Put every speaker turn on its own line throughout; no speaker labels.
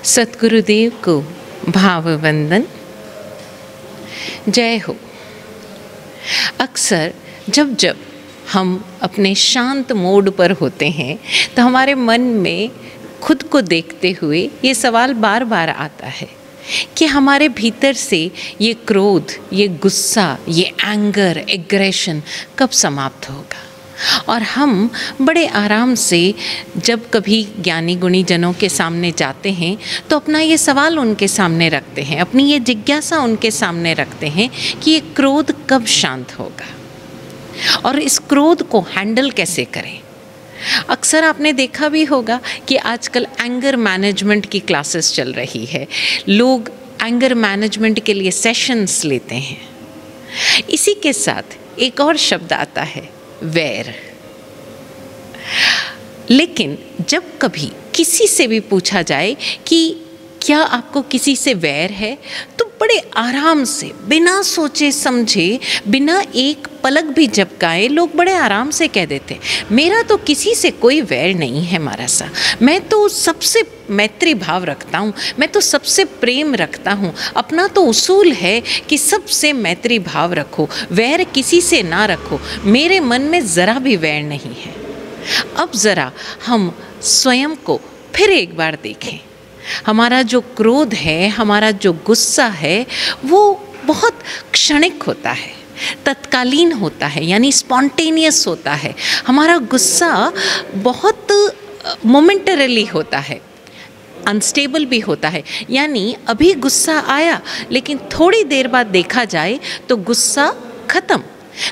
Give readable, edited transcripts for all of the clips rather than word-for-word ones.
सतगुरुदेव को भाववंदन। जय हो। अक्सर जब जब हम अपने शांत मोड पर होते हैं तो हमारे मन में खुद को देखते हुए ये सवाल बार बार आता है कि हमारे भीतर से ये क्रोध, ये गुस्सा, ये एंगर, एग्रेशन कब समाप्त होगा। और हम बड़े आराम से जब कभी ज्ञानी गुणी जनों के सामने जाते हैं तो अपना ये सवाल उनके सामने रखते हैं, अपनी ये जिज्ञासा उनके सामने रखते हैं कि ये क्रोध कब शांत होगा और इस क्रोध को हैंडल कैसे करें। अक्सर आपने देखा भी होगा कि आजकल एंगर मैनेजमेंट की क्लासेस चल रही है, लोग एंगर मैनेजमेंट के लिए सेशंस लेते हैं। इसी के साथ एक और शब्द आता है, वैर। लेकिन जब कभी किसी से भी पूछा जाए कि क्या आपको किसी से वैर है, तो बड़े आराम से, बिना सोचे समझे, बिना एक पलक भी झपकाए लोग बड़े आराम से कह देते, मेरा तो किसी से कोई वैर नहीं है महाराज सा, मैं तो सबसे मैत्री भाव रखता हूँ, मैं तो सबसे प्रेम रखता हूँ। अपना तो उसूल है कि सबसे मैत्री भाव रखो, वैर किसी से ना रखो, मेरे मन में ज़रा भी वैर नहीं है। अब ज़रा हम स्वयं को फिर एक बार देखें। हमारा जो क्रोध है, हमारा जो गुस्सा है, वो बहुत क्षणिक होता है, तत्कालीन होता है, यानी स्पॉन्टेनियस होता है। हमारा गुस्सा बहुत मोमेंटरीली होता है, अनस्टेबल भी होता है, यानी अभी गुस्सा आया लेकिन थोड़ी देर बाद देखा जाए तो गुस्सा ख़त्म।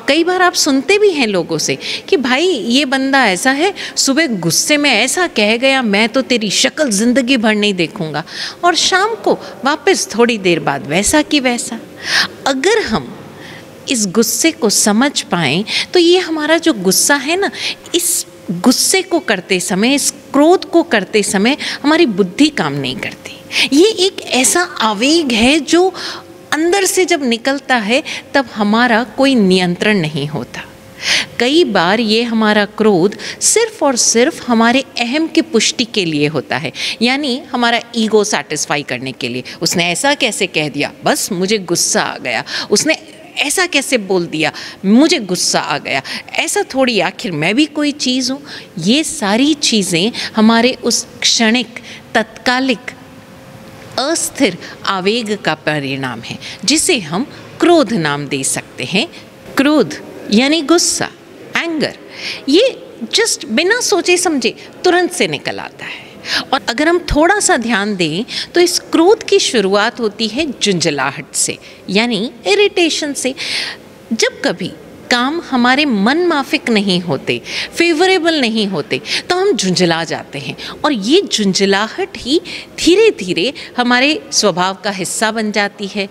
कई बार आप सुनते भी हैं लोगों से कि भाई ये बंदा ऐसा है, सुबह गुस्से में ऐसा कह गया, मैं तो तेरी शक्ल ज़िंदगी भर नहीं देखूंगा, और शाम को वापस थोड़ी देर बाद वैसा कि वैसा। अगर हम इस गुस्से को समझ पाएं तो ये हमारा जो गुस्सा है ना, इस गुस्से को करते समय, इस क्रोध को करते समय हमारी बुद्धि काम नहीं करती। ये एक ऐसा आवेग है जो अंदर से जब निकलता है तब हमारा कोई नियंत्रण नहीं होता। कई बार ये हमारा क्रोध सिर्फ और सिर्फ हमारे अहम की पुष्टि के लिए होता है, यानी हमारा ईगो सेटिस्फाई करने के लिए। उसने ऐसा कैसे कह दिया, बस मुझे गुस्सा आ गया, उसने ऐसा कैसे बोल दिया, मुझे गुस्सा आ गया, ऐसा थोड़ी, आखिर मैं भी कोई चीज़ हूँ। ये सारी चीज़ें हमारे उस क्षणिक, तत्कालिक, अस्थिर आवेग का परिणाम है, जिसे हम क्रोध नाम दे सकते हैं। क्रोध यानी गुस्सा, एंगर, ये जस्ट बिना सोचे समझे तुरंत से निकल आता है। और अगर हम थोड़ा सा ध्यान दें तो इस क्रोध की शुरुआत होती है झुंझलाहट से, यानी इरिटेशन से। जब कभी काम हमारे मन माफिक नहीं होते, फेवरेबल नहीं होते, तो हम झुंझला जाते हैं, और ये झुंझलाहट ही धीरे धीरे हमारे स्वभाव का हिस्सा बन जाती है।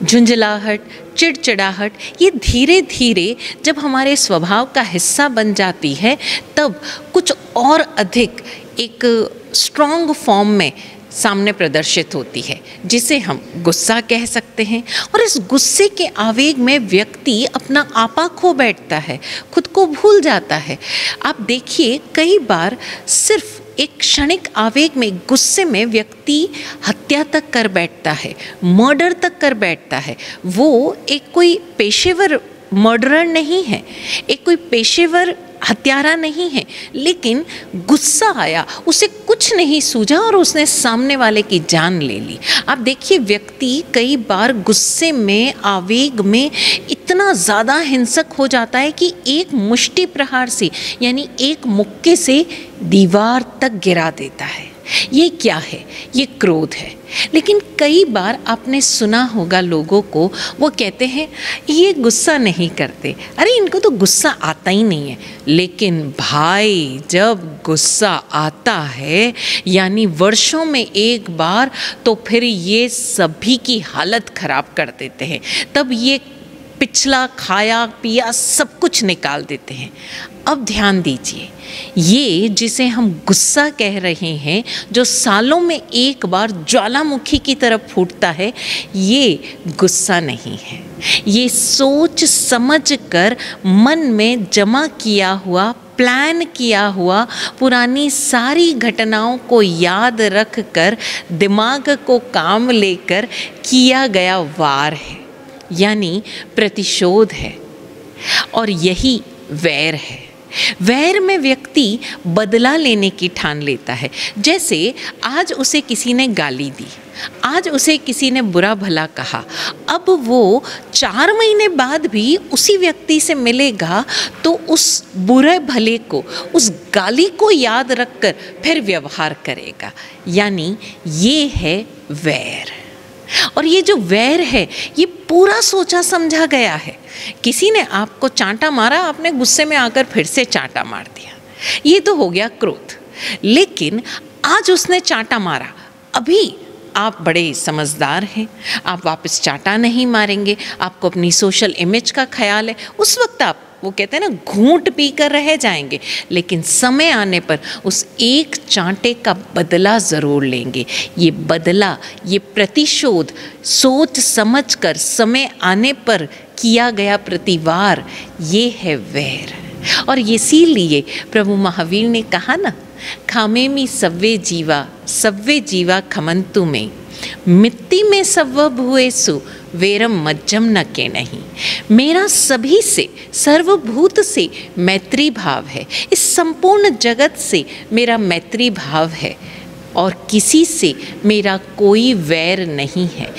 झुंझलाहट, चिड़चिड़ाहट, ये धीरे धीरे जब हमारे स्वभाव का हिस्सा बन जाती है तब कुछ और अधिक एक स्ट्रॉन्ग फॉर्म में सामने प्रदर्शित होती है, जिसे हम गुस्सा कह सकते हैं। और इस गुस्से के आवेग में व्यक्ति अपना आपा खो बैठता है, खुद को भूल जाता है। आप देखिए, कई बार सिर्फ एक क्षणिक आवेग में, गुस्से में व्यक्ति हत्या तक कर बैठता है, मर्डर तक कर बैठता है। वो एक कोई पेशेवर मर्डरर नहीं है, एक कोई पेशेवर हत्यारा नहीं है, लेकिन गुस्सा आया, उसे कुछ नहीं सूझा और उसने सामने वाले की जान ले ली। आप देखिए, व्यक्ति कई बार गुस्से में, आवेग में इतना ज़्यादा हिंसक हो जाता है कि एक मुष्टि प्रहार से, यानी एक मुक्के से दीवार तक गिरा देता है। ये क्या है? ये क्रोध है। लेकिन कई बार आपने सुना होगा लोगों को, वो कहते हैं ये गुस्सा नहीं करते, अरे इनको तो गुस्सा आता ही नहीं है। लेकिन भाई, जब गुस्सा आता है, यानी वर्षों में एक बार, तो फिर ये सभी की हालत खराब कर देते हैं। तब ये पिछला खाया पिया सब कुछ निकाल देते हैं। अब ध्यान दीजिए, ये जिसे हम गुस्सा कह रहे हैं, जो सालों में एक बार ज्वालामुखी की तरफ फूटता है, ये गुस्सा नहीं है। ये सोच समझ कर मन में जमा किया हुआ प्लान किया हुआ, पुरानी सारी घटनाओं को याद रख कर दिमाग को काम लेकर किया गया वार है, यानी प्रतिशोध है। और यही वैर है। वैर में व्यक्ति बदला लेने की ठान लेता है। जैसे आज उसे किसी ने गाली दी, आज उसे किसी ने बुरा भला कहा, अब वो 4 महीने बाद भी उसी व्यक्ति से मिलेगा तो उस बुरे भले को, उस गाली को याद रखकर फिर व्यवहार करेगा, यानी ये है वैर। और ये जो वैर है ये पूरा सोचा समझा गया है। किसी ने आपको चांटा मारा, आपने गुस्से में आकर फिर से चांटा मार दिया, ये तो हो गया क्रोध। लेकिन आज उसने चांटा मारा, अभी आप बड़े समझदार हैं, आप वापस चांटा नहीं मारेंगे, आपको अपनी सोशल इमेज का ख्याल है, उस वक्त आप, वो कहते हैं ना, घूंट पी कर रह जाएंगे, लेकिन समय आने पर उस एक चांटे का बदला ज़रूर लेंगे। ये बदला, ये प्रतिशोध सोच समझ कर समय आने पर किया गया प्रतिवार, ये है वैर। और इसीलिए प्रभु महावीर ने कहा ना, खामे मी सव्वे जीवा खमंतु में, मिट्टी में सव्व भुएसु वेरम मज्जम न के नहीं। मेरा सभी से, सर्वभूत से मैत्री भाव है, इस संपूर्ण जगत से मेरा मैत्री भाव है और किसी से मेरा कोई वैर नहीं है।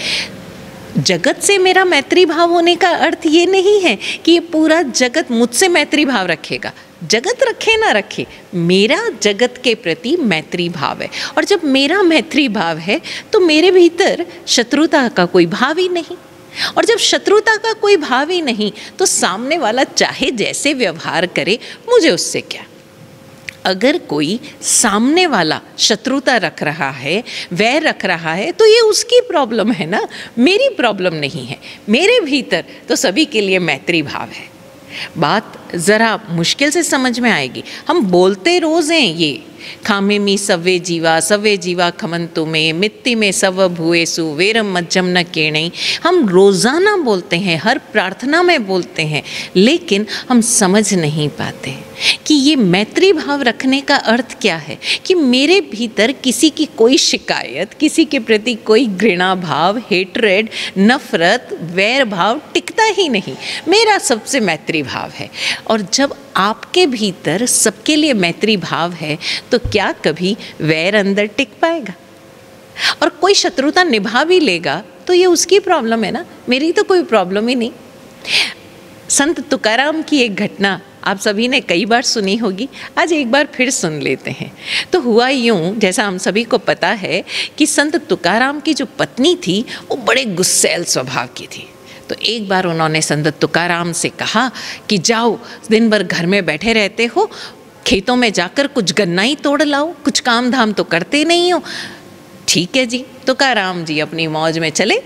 जगत से मेरा मैत्री भाव होने का अर्थ ये नहीं है कि ये पूरा जगत मुझसे मैत्री भाव रखेगा। जगत रखे ना रखे, मेरा जगत के प्रति मैत्री भाव है। और जब मेरा मैत्री भाव है तो मेरे भीतर शत्रुता का कोई भाव ही नहीं। और जब शत्रुता का कोई भाव ही नहीं तो सामने वाला चाहे जैसे व्यवहार करे, मुझे उससे क्या। अगर कोई सामने वाला शत्रुता रख रहा है, वैर रख रहा है, तो ये उसकी प्रॉब्लम है ना, मेरी प्रॉब्लम नहीं है। मेरे भीतर तो सभी के लिए मैत्री भाव है। बात ज़रा मुश्किल से समझ में आएगी। हम बोलते रोज़ हैं ये, खामे मी सव्वे जीवा खमंतु में, मिट्टी में सव भुएसु वेरम मज्जम न केणई। हम रोज़ाना बोलते हैं, हर प्रार्थना में बोलते हैं, लेकिन हम समझ नहीं पाते कि ये मैत्री भाव रखने का अर्थ क्या है। कि मेरे भीतर किसी की कोई शिकायत, किसी के प्रति कोई घृणा भाव, हेट्रेड, नफरत, वैर भाव टिकता ही नहीं। मेरा सबसे मैत्री भाव है। और जब आपके भीतर सबके लिए मैत्री भाव है तो क्या कभी वैर अंदर टिक पाएगा? और कोई शत्रुता निभा भी लेगा तो ये उसकी प्रॉब्लम है ना, मेरी तो कोई प्रॉब्लम ही नहीं। संत तुकाराम की एक घटना आप सभी ने कई बार सुनी होगी, आज एक बार फिर सुन लेते हैं। तो हुआ यूँ, जैसा हम सभी को पता है कि संत तुकाराम की जो पत्नी थी वो बड़े गुस्सैल स्वभाव की थी। तो एक बार उन्होंने संत तुकाराम से कहा कि जाओ, दिन भर घर में बैठे रहते हो, खेतों में जाकर कुछ गन्ना ही तोड़ लाओ, कुछ काम धाम तो करते नहीं हो। ठीक है जी। तुकाराम जी अपनी मौज में चले,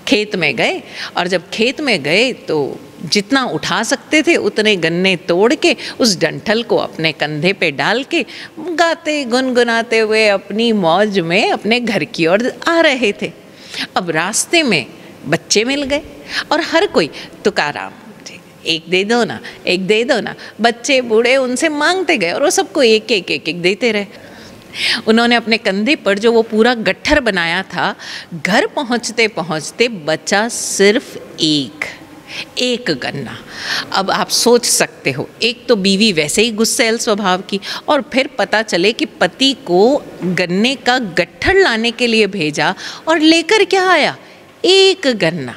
खेत में गए। और जब खेत में गए तो जितना उठा सकते थे उतने गन्ने तोड़ के उस डंठल को अपने कंधे पे डाल के गाते गुनगुनाते हुए अपनी मौज में अपने घर की ओर आ रहे थे। अब रास्ते में बच्चे मिल गए और हर कोई तुकाराम एक दे दो ना, एक दे दो ना। बच्चे बूढ़े उनसे मांगते गए और वो सबको एक एक एक एक देते रहे। उन्होंने अपने कंधे पर जो वो पूरा गट्ठर बनाया था, घर पहुंचते पहुंचते बचा सिर्फ एक गन्ना। अब आप सोच सकते हो, एक तो बीवी वैसे ही गुस्सैल स्वभाव की, और फिर पता चले कि पति को गन्ने का गट्ठर लाने के लिए भेजा और लेकर क्या आया, एक गन्ना।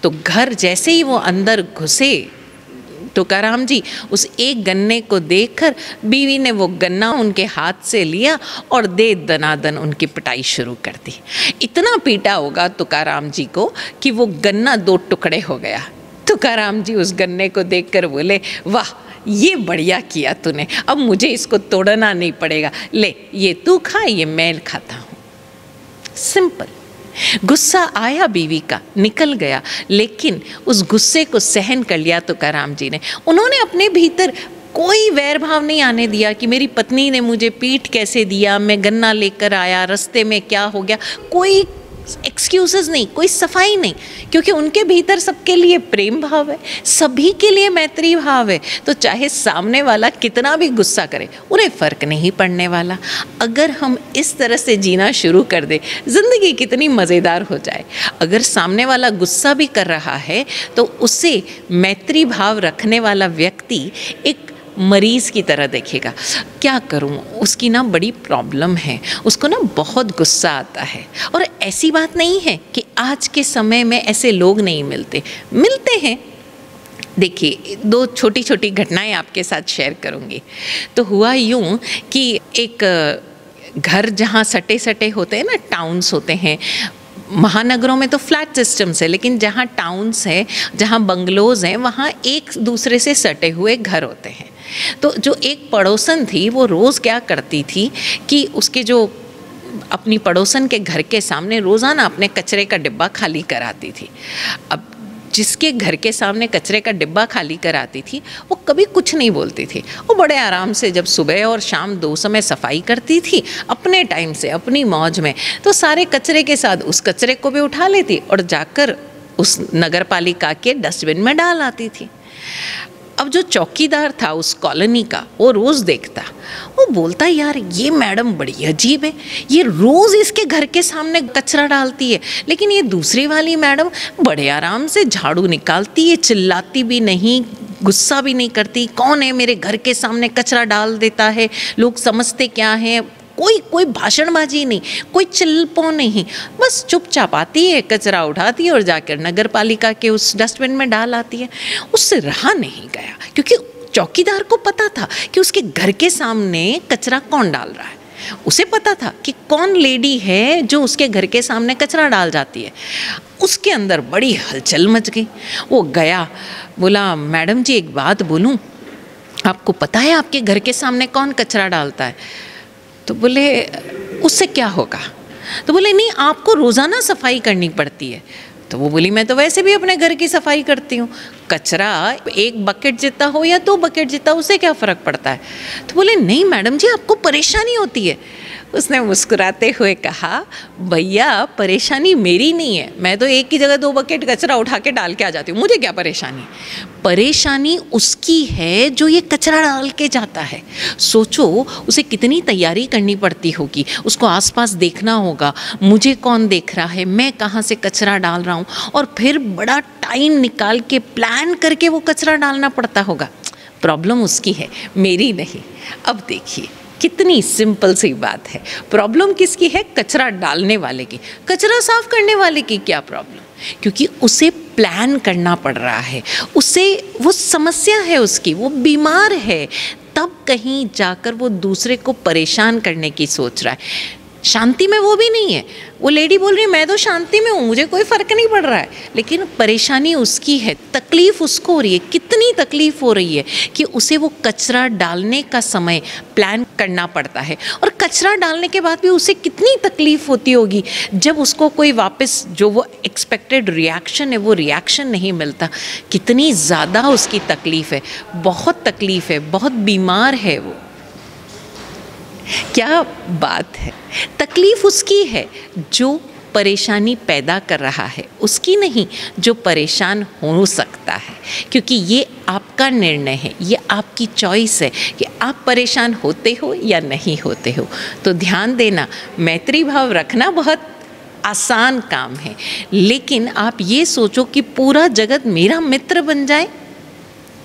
तो घर जैसे ही वो अंदर घुसे, तुकाराम जी उस एक गन्ने को देखकर बीवी ने वो गन्ना उनके हाथ से लिया और दे दनादन उनकी पिटाई शुरू कर दी। इतना पीटा होगा तुकाराम जी को कि वो गन्ना 2 टुकड़े हो गया। तुकाराम जी उस गन्ने को देखकर बोले, वाह ये बढ़िया किया तूने, अब मुझे इसको तोड़ना नहीं पड़ेगा, ले ये तू खा, ये मैं खाता हूँ। सिंपल। गुस्सा आया बीवी का, निकल गया, लेकिन उस गुस्से को सहन कर लिया तुकाराम जी ने। उन्होंने अपने भीतर कोई वैर भाव नहीं आने दिया कि मेरी पत्नी ने मुझे पीट कैसे दिया, मैं गन्ना लेकर आया, रास्ते में क्या हो गया, कोई एक्सक्यूजेस नहीं, कोई सफाई नहीं, क्योंकि उनके भीतर सबके लिए प्रेम भाव है, सभी के लिए मैत्री भाव है। तो चाहे सामने वाला कितना भी गुस्सा करे, उन्हें फ़र्क नहीं पड़ने वाला। अगर हम इस तरह से जीना शुरू कर दें, ज़िंदगी कितनी मज़ेदार हो जाए। अगर सामने वाला गुस्सा भी कर रहा है तो उसे मैत्री भाव रखने वाला व्यक्ति एक मरीज़ की तरह देखेगा। क्या करूं, उसकी ना बड़ी प्रॉब्लम है, उसको ना बहुत गुस्सा आता है। और ऐसी बात नहीं है कि आज के समय में ऐसे लोग नहीं मिलते, मिलते हैं। देखिए, 2 छोटी छोटी घटनाएं आपके साथ शेयर करूंगी। तो हुआ यूं कि एक घर जहां सटे सटे होते हैं ना, टाउन्स होते हैं, महानगरों में तो फ्लैट सिस्टम्स है, लेकिन जहाँ टाउन्स है, जहाँ बंगलोज़ हैं, वहाँ एक दूसरे से सटे हुए घर होते हैं। तो जो एक पड़ोसन थी, वो रोज़ क्या करती थी कि उसके जो अपनी पड़ोसन के घर के सामने रोज़ाना अपने कचरे का डिब्बा खाली कराती थी। अब जिसके घर के सामने कचरे का डिब्बा खाली कराती थी, वो कभी कुछ नहीं बोलती थी। वो बड़े आराम से जब सुबह और शाम 2 समय सफाई करती थी, अपने टाइम से, अपनी मौज में, तो सारे कचरे के साथ उस कचरे को भी उठा लेती और जाकर उस नगर पालिका के डस्टबिन में डाल आती थी। अब जो चौकीदार था उस कॉलोनी का, वो रोज़ देखता, वो बोलता, यार ये मैडम बड़ी अजीब है, ये रोज़ इसके घर के सामने कचरा डालती है, लेकिन ये दूसरी वाली मैडम बड़े आराम से झाड़ू निकालती है, चिल्लाती भी नहीं, गुस्सा भी नहीं करती। कौन है मेरे घर के सामने कचरा डाल देता है, लोग समझते क्या हैं। कोई भाषणबाजी नहीं, कोई चिल्पो नहीं, बस चुपचाप आती है, कचरा उठाती है और जाकर नगर पालिका के उस डस्टबिन में डाल आती है। उससे रहा नहीं गया, क्योंकि चौकीदार को पता था कि उसके घर के सामने कचरा कौन डाल रहा है। उसे पता था कि कौन लेडी है जो उसके घर के सामने कचरा डाल जाती है। उसके अंदर बड़ी हलचल मच गई। वो गया, बोला, मैडम जी एक बात बोलूं, आपको पता है आपके घर के सामने कौन कचरा डालता है? तो बोले, उससे क्या होगा? तो बोले, नहीं, आपको रोज़ाना सफाई करनी पड़ती है। तो वो बोली, मैं तो वैसे भी अपने घर की सफाई करती हूँ, कचरा 1 बकेट जितना हो या 2 बकेट जितना, उससे क्या फ़र्क पड़ता है? तो बोले, नहीं मैडम जी, आपको परेशानी होती है। उसने मुस्कुराते हुए कहा, भैया परेशानी मेरी नहीं है, मैं तो एक की जगह 2 बकेट कचरा उठा के डाल के आ जाती हूँ, मुझे क्या परेशानी? परेशानी उसकी है जो ये कचरा डाल के जाता है। सोचो उसे कितनी तैयारी करनी पड़ती होगी, उसको आसपास देखना होगा, मुझे कौन देख रहा है, मैं कहाँ से कचरा डाल रहा हूँ, और फिर बड़ा टाइम निकाल के प्लान करके वो कचरा डालना पड़ता होगा। प्रॉब्लम उसकी है, मेरी नहीं। अब देखिए कितनी सिंपल सी बात है। प्रॉब्लम किसकी है? कचरा डालने वाले की। कचरा साफ करने वाले की क्या प्रॉब्लम? क्योंकि उसे प्लान करना पड़ रहा है, उसे वो समस्या है उसकी, वो बीमार है, तब कहीं जाकर वो दूसरे को परेशान करने की सोच रहा है। शांति में वो भी नहीं है। वो लेडी बोल रही है, मैं तो शांति में हूँ, मुझे कोई फ़र्क नहीं पड़ रहा है, लेकिन परेशानी उसकी है, तकलीफ़ उसको हो रही है। कितनी तकलीफ़ हो रही है कि उसे वो कचरा डालने का समय प्लान करना पड़ता है, और कचरा डालने के बाद भी उसे कितनी तकलीफ़ होती होगी जब उसको कोई वापस जो वो एक्सपेक्टेड रिएक्शन है वो रिएक्शन नहीं मिलता। कितनी ज़्यादा उसकी तकलीफ़ है, बहुत तकलीफ़ है, बहुत बीमार है वो। क्या बात है। तकलीफ़ उसकी है जो परेशानी पैदा कर रहा है, उसकी नहीं जो परेशान हो सकता है, क्योंकि ये आपका निर्णय है, ये आपकी चॉइस है कि आप परेशान होते हो या नहीं होते हो। तो ध्यान देना, मैत्री भाव रखना बहुत आसान काम है, लेकिन आप ये सोचो कि पूरा जगत मेरा मित्र बन जाए,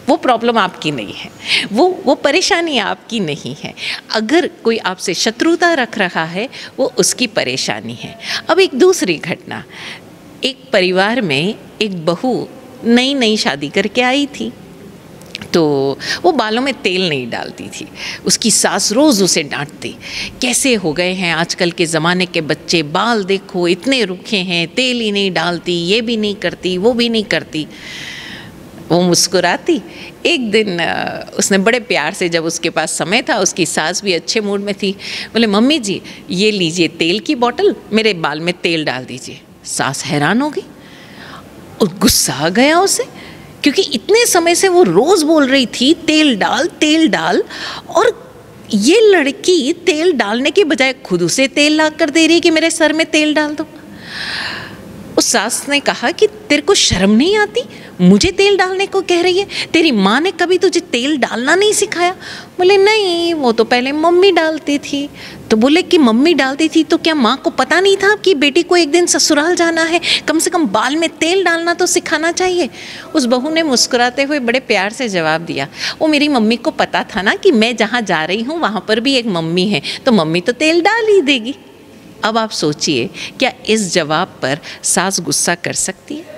वो प्रॉब्लम आपकी नहीं है, वो परेशानी आपकी नहीं है। अगर कोई आपसे शत्रुता रख रहा है, वो उसकी परेशानी है। अब एक दूसरी घटना, एक परिवार में एक बहू नई शादी करके आई थी, तो वो बालों में तेल नहीं डालती थी। उसकी सास रोज़ उसे डांटती, कैसे हो गए हैं आजकल के ज़माने के बच्चे, बाल देखो इतने रुखे हैं, तेल ही नहीं डालती, ये भी नहीं करती, वो भी नहीं करती। वो मुस्कुराती। एक दिन उसने बड़े प्यार से, जब उसके पास समय था, उसकी सास भी अच्छे मूड में थी, बोले, मम्मी जी ये लीजिए तेल की बोतल, मेरे बाल में तेल डाल दीजिए। सास हैरान हो गई और गुस्सा आ गया उसे, क्योंकि इतने समय से वो रोज़ बोल रही थी तेल डाल, और ये लड़की तेल डालने के बजाय खुद उसे तेल ला कर दे रही कि मेरे सर में तेल डाल दो। उस सास ने कहा कि तेरे को शर्म नहीं आती, मुझे तेल डालने को कह रही है, तेरी माँ ने कभी तुझे तेल डालना नहीं सिखाया? बोले नहीं, वो तो पहले मम्मी डालती थी। तो बोले कि मम्मी डालती थी तो क्या माँ को पता नहीं था कि बेटी को एक दिन ससुराल जाना है, कम से कम बाल में तेल डालना तो सिखाना चाहिए? उस बहू ने मुस्कुराते हुए बड़े प्यार से जवाब दिया, वो मेरी मम्मी को पता था ना कि मैं जहाँ जा रही हूँ वहाँ पर भी एक मम्मी है, तो मम्मी तो तेल डाल ही देगी। अब आप सोचिए, क्या इस जवाब पर सास गुस्सा कर सकती है?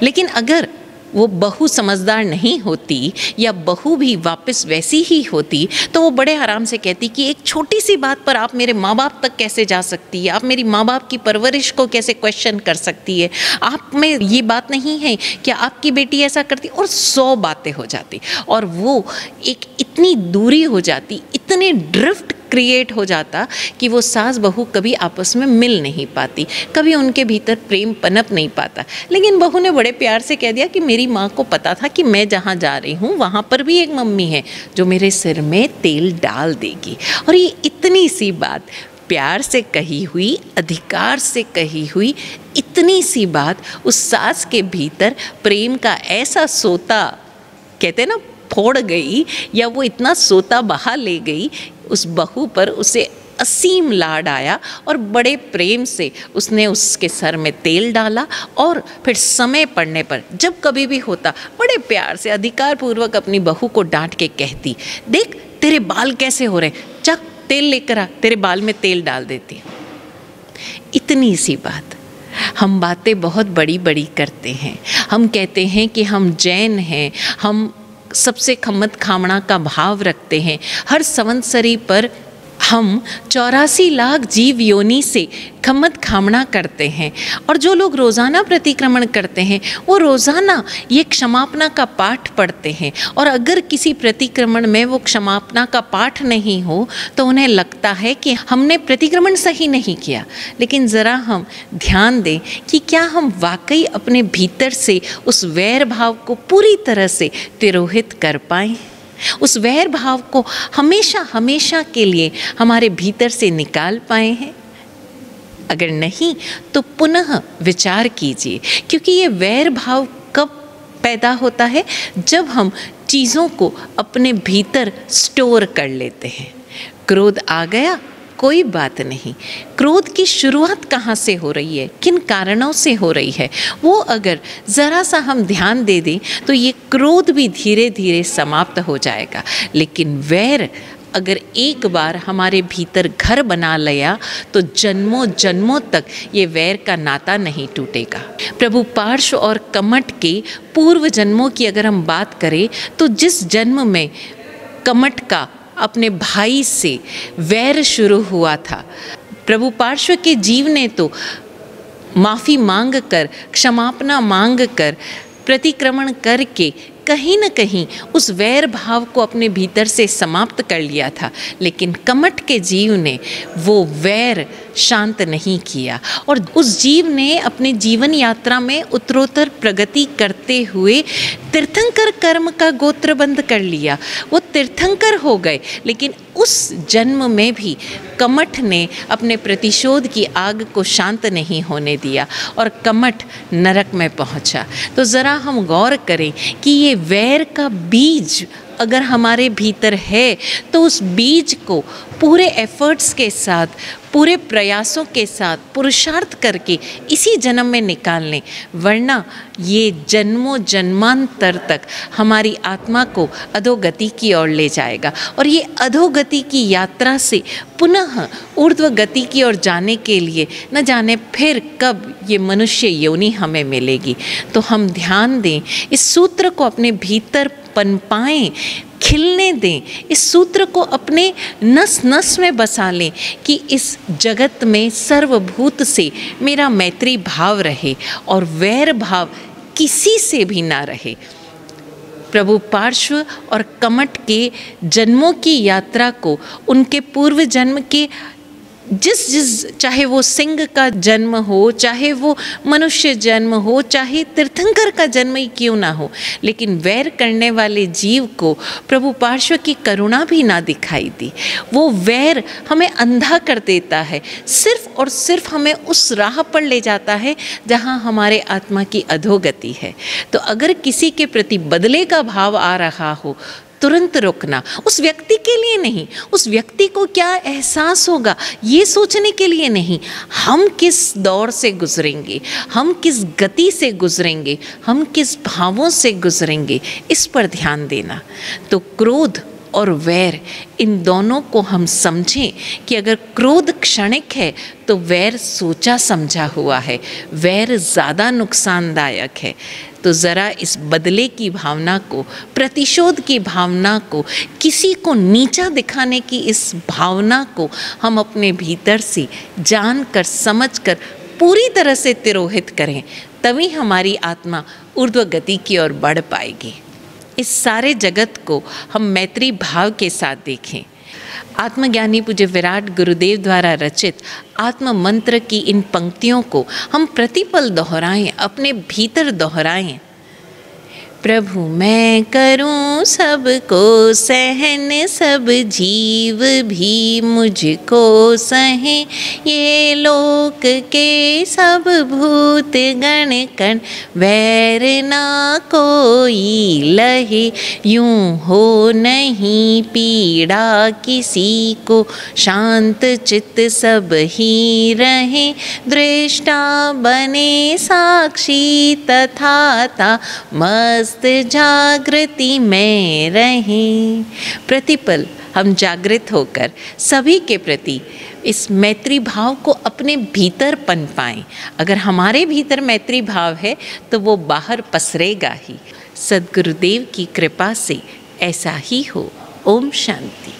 लेकिन अगर वो बहू समझदार नहीं होती या बहू भी वापस वैसी ही होती तो वो बड़े आराम से कहती कि एक छोटी सी बात पर आप मेरे माँ बाप तक कैसे जा सकती है, आप मेरी माँ बाप की परवरिश को कैसे क्वेश्चन कर सकती है, आप में ये बात नहीं है क्या आपकी बेटी ऐसा करती, और 100 बातें हो जाती और वो एक इतनी दूरी हो जाती, इतने ड्रिफ्ट क्रिएट हो जाता कि वो सास बहू कभी आपस में मिल नहीं पाती, कभी उनके भीतर प्रेम पनप नहीं पाता। लेकिन बहू ने बड़े प्यार से कह दिया कि मेरी माँ को पता था कि मैं जहाँ जा रही हूँ वहाँ पर भी एक मम्मी है जो मेरे सिर में तेल डाल देगी। और ये इतनी सी बात, प्यार से कही हुई, अधिकार से कही हुई इतनी सी बात उस सास के भीतर प्रेम का ऐसा सोता, कहते हैं ना, फोड़ गई, या वो इतना सोता बहा ले गई उस बहू पर, उसे असीम लाड आया और बड़े प्रेम से उसने उसके सर में तेल डाला। और फिर समय पड़ने पर जब कभी भी होता बड़े प्यार से अधिकार पूर्वक अपनी बहू को डांट के कहती, देख तेरे बाल कैसे हो रहे, चल तेल लेकर आ, तेरे बाल में तेल डाल देती। इतनी सी बात। हम बातें बहुत बड़ी बड़ी करते हैं, हम कहते हैं कि हम जैन हैं, हम सबसे खम्मत खामणा का भाव रखते हैं, हर संवत्सरी पर हम 84 लाख जीव योनि से खम्मत खामणा करते हैं। और जो लोग रोज़ाना प्रतिक्रमण करते हैं वो रोज़ाना ये क्षमापना का पाठ पढ़ते हैं, और अगर किसी प्रतिक्रमण में वो क्षमापना का पाठ नहीं हो तो उन्हें लगता है कि हमने प्रतिक्रमण सही नहीं किया। लेकिन ज़रा हम ध्यान दें कि क्या हम वाकई अपने भीतर से उस वैर भाव को पूरी तरह से तिरोहित कर पाएँ, उस वैर भाव को हमेशा हमेशा के लिए हमारे भीतर से निकाल पाए हैं? अगर नहीं तो पुनः विचार कीजिए, क्योंकि ये वैर भाव कब पैदा होता है? जब हम चीज़ों को अपने भीतर स्टोर कर लेते हैं। क्रोध आ गया, कोई बात नहीं, क्रोध की शुरुआत कहाँ से हो रही है, किन कारणों से हो रही है, वो अगर ज़रा सा हम ध्यान दे दें तो ये क्रोध भी धीरे धीरे समाप्त हो जाएगा। लेकिन वैर अगर एक बार हमारे भीतर घर बना लिया तो जन्मों जन्मों तक ये वैर का नाता नहीं टूटेगा। प्रभु पार्श्व और कमठ के पूर्व जन्मों की अगर हम बात करें तो जिस जन्म में कमठ का अपने भाई से वैर शुरू हुआ था, प्रभु पार्श्व के जीव ने तो माफ़ी मांग कर, क्षमापना मांग कर, प्रतिक्रमण करके कहीं न कहीं उस वैर भाव को अपने भीतर से समाप्त कर लिया था। लेकिन कमठ के जीव ने वो वैर शांत नहीं किया और उस जीव ने अपने जीवन यात्रा में उत्तरोत्तर प्रगति करते हुए तीर्थंकर कर्म का गोत्र बंद कर लिया। वो तीर्थंकर हो गए, लेकिन उस जन्म में भी कमठ ने अपने प्रतिशोध की आग को शांत नहीं होने दिया और कमठ नरक में पहुंचा। तो ज़रा हम गौर करें कि ये वैर का बीज अगर हमारे भीतर है तो उस बीज को पूरे एफर्ट्स के साथ, पूरे प्रयासों के साथ पुरुषार्थ करके इसी जन्म में निकाल लें, वरना ये जन्मों जन्मांतर तक हमारी आत्मा को अधोगति की ओर ले जाएगा और ये अधोगति की यात्रा से पुनः ऊर्ध्व गति की ओर जाने के लिए न जाने फिर कब ये मनुष्य योनि हमें मिलेगी। तो हम ध्यान दें, इस सूत्र को अपने भीतर पनपाएं, खिलने दें, इस सूत्र को अपने नस नस में बसा लें कि इस जगत में सर्वभूत से मेरा मैत्री भाव रहे और वैर भाव किसी से भी ना रहे। प्रभु पार्श्व और कमठ के जन्मों की यात्रा को, उनके पूर्व जन्म के जिस जिस चाहे वो सिंह का जन्म हो, चाहे वो मनुष्य जन्म हो, चाहे तीर्थंकर का जन्म ही क्यों ना हो, लेकिन वैर करने वाले जीव को प्रभु पार्श्व की करुणा भी ना दिखाई दी। वो वैर हमें अंधा कर देता है, सिर्फ और सिर्फ हमें उस राह पर ले जाता है जहाँ हमारे आत्मा की अधोगति है। तो अगर किसी के प्रति बदले का भाव आ रहा हो, तुरंत रुकना, उस व्यक्ति के लिए नहीं, उस व्यक्ति को क्या एहसास होगा ये सोचने के लिए नहीं, हम किस दौर से गुजरेंगे, हम किस गति से गुजरेंगे, हम किस भावों से गुजरेंगे, इस पर ध्यान देना। तो क्रोध और वैर, इन दोनों को हम समझें कि अगर क्रोध क्षणिक है तो वैर सोचा समझा हुआ है, वैर ज़्यादा नुकसानदायक है। तो ज़रा इस बदले की भावना को, प्रतिशोध की भावना को, किसी को नीचा दिखाने की इस भावना को हम अपने भीतर से जान कर समझ कर पूरी तरह से तिरोहित करें, तभी हमारी आत्मा ऊर्ध्व गति की ओर बढ़ पाएगी। इस सारे जगत को हम मैत्री भाव के साथ देखें। आत्मज्ञानी पूज्य विराट गुरुदेव द्वारा रचित आत्म मंत्र की इन पंक्तियों को हम प्रतिपल दोहराएं, अपने भीतर दोहराएं। प्रभु मैं करूं सबको सहन, सब जीव भी मुझको सहें, ये लोक के सब भूत गण कण वैर ना कोई लहे, यूं हो नहीं पीड़ा किसी को, शांत चित्त सब ही रहे, दृष्टा बने साक्षी तथा मस्त जागृति में रहें। प्रतिपल हम जागृत होकर सभी के प्रति इस मैत्री भाव को अपने भीतर पनपाएं। अगर हमारे भीतर मैत्री भाव है तो वो बाहर पसरेगा ही। सद्गुरुदेव की कृपा से ऐसा ही हो। ओम शांति।